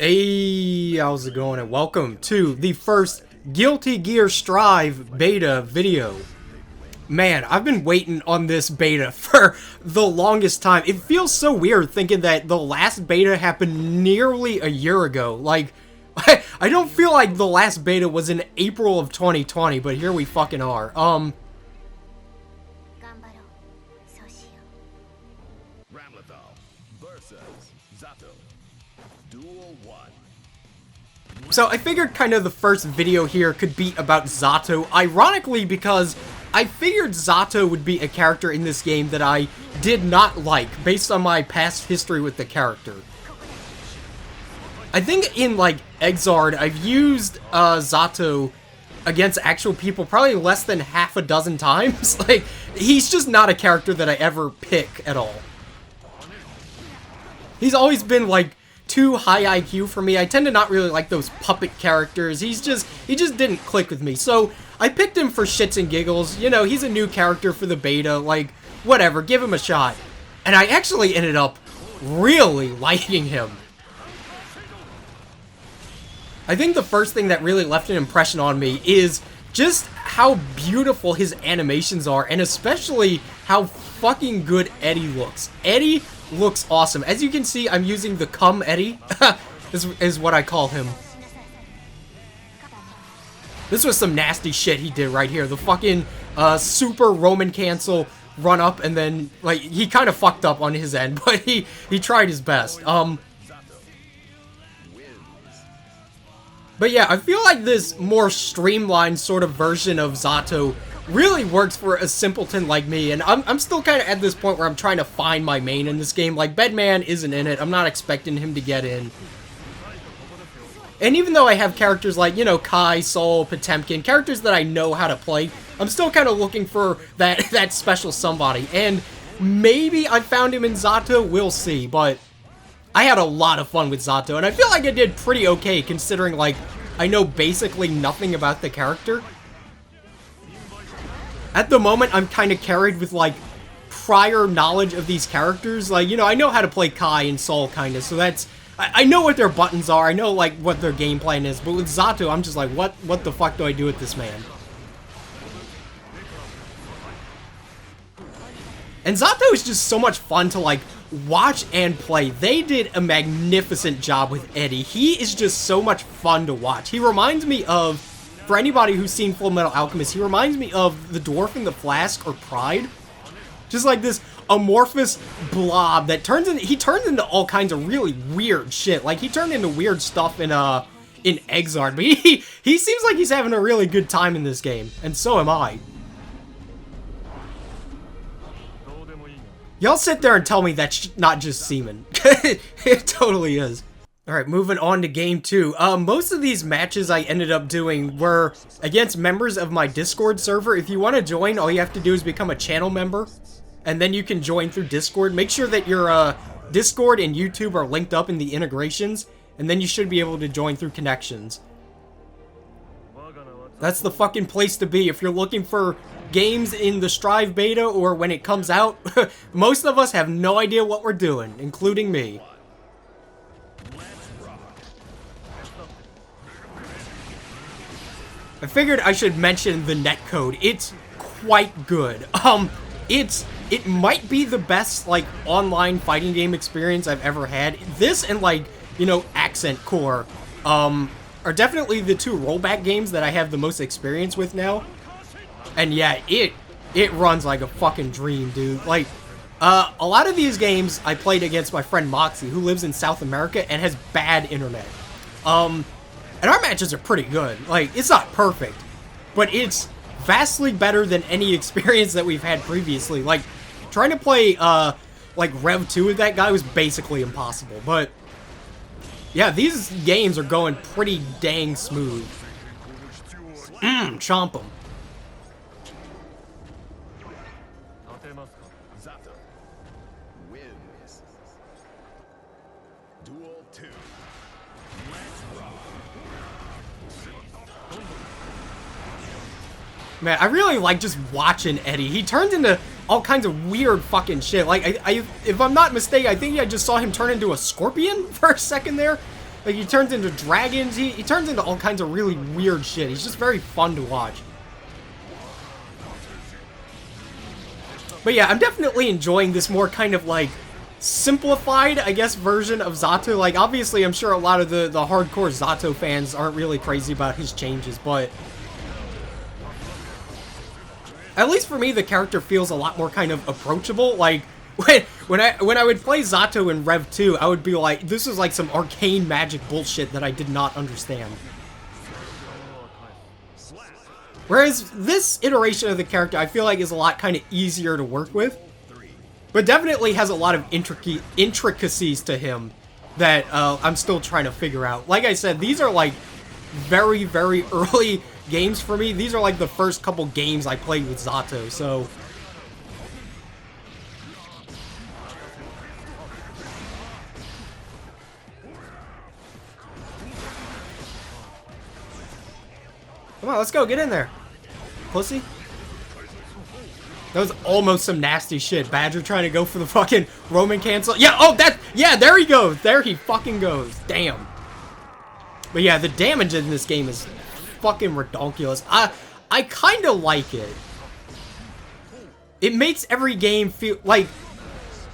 Hey, how's it going? And welcome to the first Guilty Gear Strive beta video. Man, I've been waiting on this beta for the longest time. It feels so weird thinking that the last beta happened nearly a year ago. Like, I don't feel like the last beta was in April of 2020, but here we fucking are. So I figured kind of the first video here could be about Zato, ironically because I figured Zato would be a character in this game that I did not like, based on my past history with the character. I think in, like, Exard, I've used Zato against actual people probably less than half a dozen times. Like, he's just not a character that I ever pick at all. He's always been, like, too high IQ for me. I tend to not really like those puppet characters. He just didn't click with me. So I picked him for shits and giggles. You know, he's a new character for the beta. Like, whatever, give him a shot. And I actually ended up really liking him. I think the first thing that really left an impression on me is just how beautiful his animations are, and especially how fucking good Eddie looks. Eddie looks awesome. As you can see, I'm using the Coom Eddie, is what I call him. This was some nasty shit he did right here. The fucking super Roman cancel run up, and then, like, he kind of fucked up on his end, but he tried his best. But yeah, I feel like this more streamlined sort of version of Zato really works for a simpleton like me, and I'm still kind of at this point where I'm trying to find my main in this game. Like, Bedman isn't in it. I'm not expecting him to get in. And even though I have characters like, you know, Kai, Sol, Potemkin, characters that I know how to play, I'm still kind of looking for that special somebody. And maybe I found him in Zato, we'll see, but I had a lot of fun with Zato, and I feel like I did pretty okay considering, like, I know basically nothing about the character. At the moment, I'm kind of carried with, like, prior knowledge of these characters. Like, you know, I know how to play Kai and Sol, kind of, so that's... I know what their buttons are, I know, like, what their game plan is, but with Zato, I'm just like, what the fuck do I do with this man? And Zato is just so much fun to, like, watch and play. They did a magnificent job with Eddie. He is just so much fun to watch. He reminds me of... For anybody who's seen Full Metal Alchemist, he reminds me of the Dwarf in the Flask or Pride. Just like this amorphous blob that turns into all kinds of really weird shit. Like, he turned into weird stuff in Exard, but he seems like he's having a really good time in this game, and so am I. Y'all sit there and tell me that's not just semen. It totally is. Alright, moving on to game 2. Most of these matches I ended up doing were against members of my Discord server. If you want to join, all you have to do is become a channel member, and then you can join through Discord. Make sure that your Discord and YouTube are linked up in the integrations, and then you should be able to join through connections. That's the fucking place to be if you're looking for games in the Strive beta or when it comes out. Most of us have no idea what we're doing, including me. I figured I should mention the netcode. It's quite good. It might be the best, like, online fighting game experience I've ever had. This and, like, you know, Accent Core, are definitely the two rollback games that I have the most experience with now. And yeah, it runs like a fucking dream, dude. Like, a lot of these games I played against my friend Moxie, who lives in South America and has bad internet. And our matches are pretty good. Like, it's not perfect, but it's vastly better than any experience that we've had previously. Like, trying to play, like, Rev 2 with that guy was basically impossible. But, yeah, these games are going pretty dang smooth. Chomp 'em. Man, I really like just watching Eddie. He turns into all kinds of weird fucking shit. Like, if I'm not mistaken, I think I just saw him turn into a scorpion for a second there. Like, he turns into dragons, he turns into all kinds of really weird shit. He's just very fun to watch. But yeah, I'm definitely enjoying this more kind of, like, simplified, I guess, version of Zato. Like, obviously, I'm sure a lot of the hardcore Zato fans aren't really crazy about his changes, but at least for me, the character feels a lot more kind of approachable. Like, when I would play Zato in Rev 2, I would be like, this is like some arcane magic bullshit that I did not understand. Whereas this iteration of the character, I feel like is a lot kind of easier to work with. But definitely has a lot of intricacies to him that I'm still trying to figure out. Like I said, these are like very, very early games for me. These are like the first couple games I played with Zato, so... Come on, let's go, get in there. Pussy. That was almost some nasty shit. Badger trying to go for the fucking Roman cancel. Yeah, oh, yeah, there he goes. There he fucking goes. Damn. But yeah, the damage in this game is fucking redonkulous. I kind of like it. It makes every game feel like...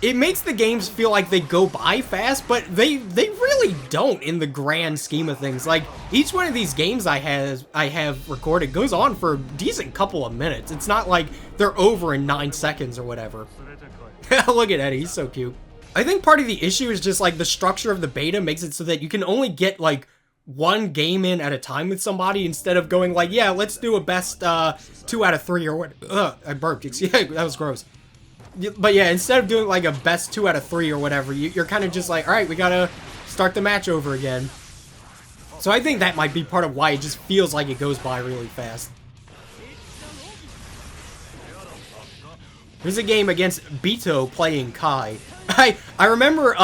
It makes the games feel like they go by fast, but they really don't in the grand scheme of things. Like, each one of these games I have recorded goes on for a decent couple of minutes. It's not like they're over in 9 seconds or whatever. Look at Eddie, he's so cute. I think part of the issue is just, like, the structure of the beta makes it so that you can only get, like, one game in at a time with somebody instead of going, like, yeah, let's do a best 2 out of 3 or what. Ugh, I burped. Yeah, that was gross. But yeah, instead of doing like a best 2 out of 3 or whatever, you're kind of just like, alright, we gotta start the match over again. So I think that might be part of why it just feels like it goes by really fast. Here's a game against Bito playing Kai. I remember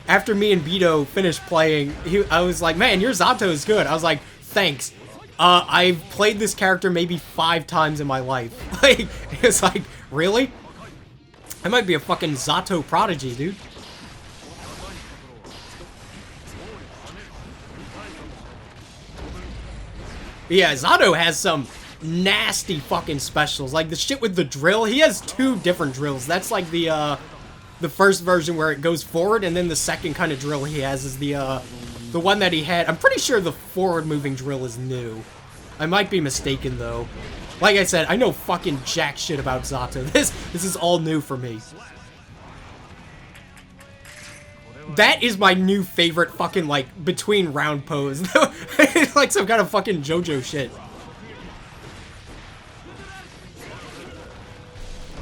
after me and Bito finished playing, I was like, man, your Zato is good. I was like, thanks. I've played this character maybe 5 times in my life. Like, it's like, really? I might be a fucking Zato prodigy, dude. But yeah, Zato has some nasty fucking specials. Like, the shit with the drill, he has 2 different drills. That's like the first version where it goes forward, and then the second kind of drill he has is the one that he had. I'm pretty sure the forward-moving drill is new. I might be mistaken, though. Like I said, I know fucking jack shit about Zato. This is all new for me. That is my new favorite fucking, like, between round pose. It's like some kind of fucking JoJo shit.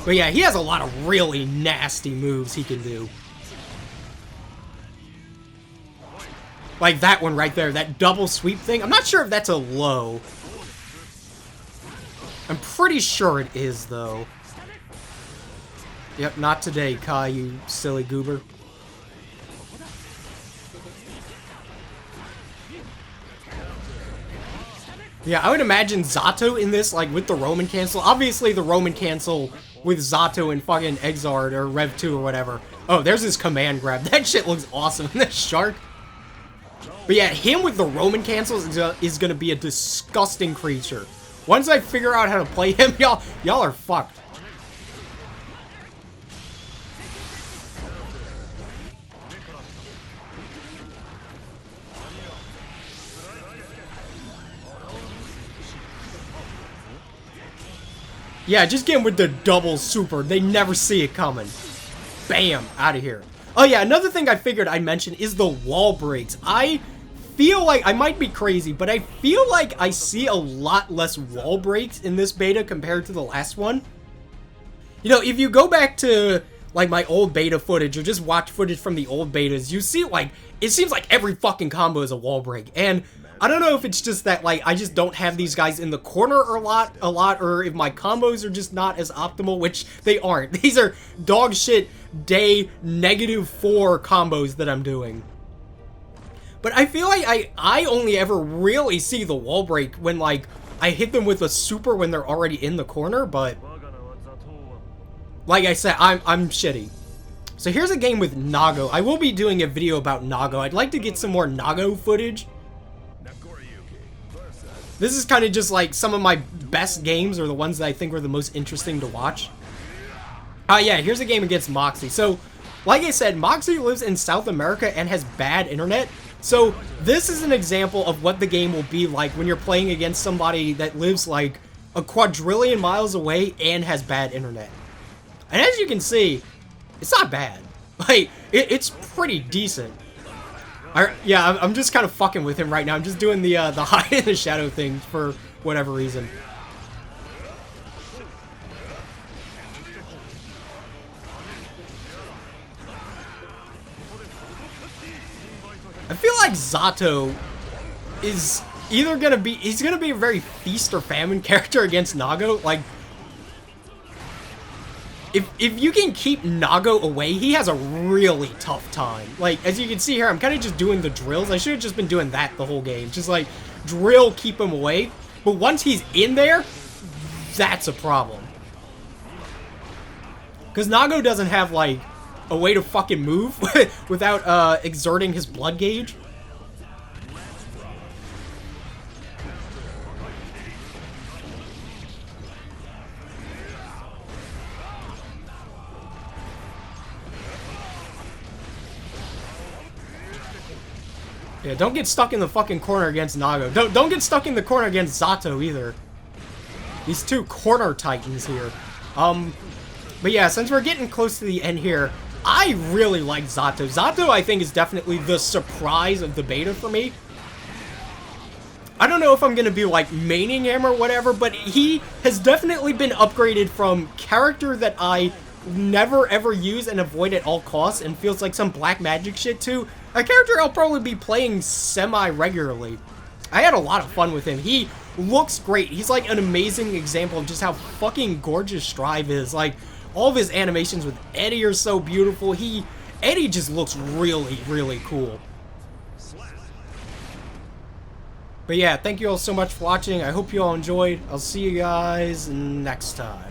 But yeah, he has a lot of really nasty moves he can do. Like that one right there, that double sweep thing. I'm not sure if that's a low. I'm pretty sure it is, though. Yep, not today, Kai, you silly goober. Yeah, I would imagine Zato in this, like, with the Roman cancel. Obviously, the Roman cancel with Zato and fucking Exard or Rev 2 or whatever. Oh, there's his command grab. That shit looks awesome. That shark. But yeah, him with the Roman cancels is gonna be a disgusting creature. Once I figure out how to play him, y'all are fucked. Yeah, just get him with the double super. They never see it coming. Bam, out of here. Oh yeah, another thing I figured I'd mention is the wall breaks. I feel like, I might be crazy, but I feel like I see a lot less wall breaks in this beta compared to the last one. You know, if you go back to, like, my old beta footage, or just watch footage from the old betas, you see, like, it seems like every fucking combo is a wall break. And I don't know if it's just that, like, I just don't have these guys in the corner a lot, or if my combos are just not as optimal, which they aren't. These are dog shit day -4 combos that I'm doing. But I feel like I only ever really see the wall break when, like, I hit them with a super when they're already in the corner, but like I said, I'm shitty. So here's a game with Nago. I will be doing a video about Nago. I'd like to get some more Nago footage. This is kind of just like some of my best games, or the ones that I think were the most interesting to watch. Yeah, here's a game against Moxie. So, like I said, Moxie lives in South America and has bad internet. So, this is an example of what the game will be like when you're playing against somebody that lives like a quadrillion miles away and has bad internet. And as you can see, it's not bad. Like, it's pretty decent. Yeah, I'm just kind of fucking with him right now. I'm just doing the hide in the shadow thing for whatever reason. I feel like Zato is either gonna be, he's gonna be a very feast or famine character against Nago. Like, if you can keep Nago away, he has a really tough time. Like, as you can see here, I'm kind of just doing the drills. I should have just been doing that the whole game. Just, like, drill, keep him away. But once he's in there, that's a problem. Because Nago doesn't have, like, a way to fucking move without exerting his blood gauge. Yeah, don't get stuck in the fucking corner against Nago. Don't get stuck in the corner against Zato either. These two corner titans here. But yeah, since we're getting close to the end here, I really like Zato. Zato, I think, is definitely the surprise of the beta for me. I don't know if I'm gonna be like maining him or whatever, but he has definitely been upgraded from character that I never ever use and avoid at all costs and feels like some black magic shit to a character I'll probably be playing semi-regularly. I had a lot of fun with him. He looks great. He's like an amazing example of just how fucking gorgeous Strive is. Like, all of his animations with Eddie are so beautiful. Eddie just looks really, really cool. But yeah, thank you all so much for watching. I hope you all enjoyed. I'll see you guys next time.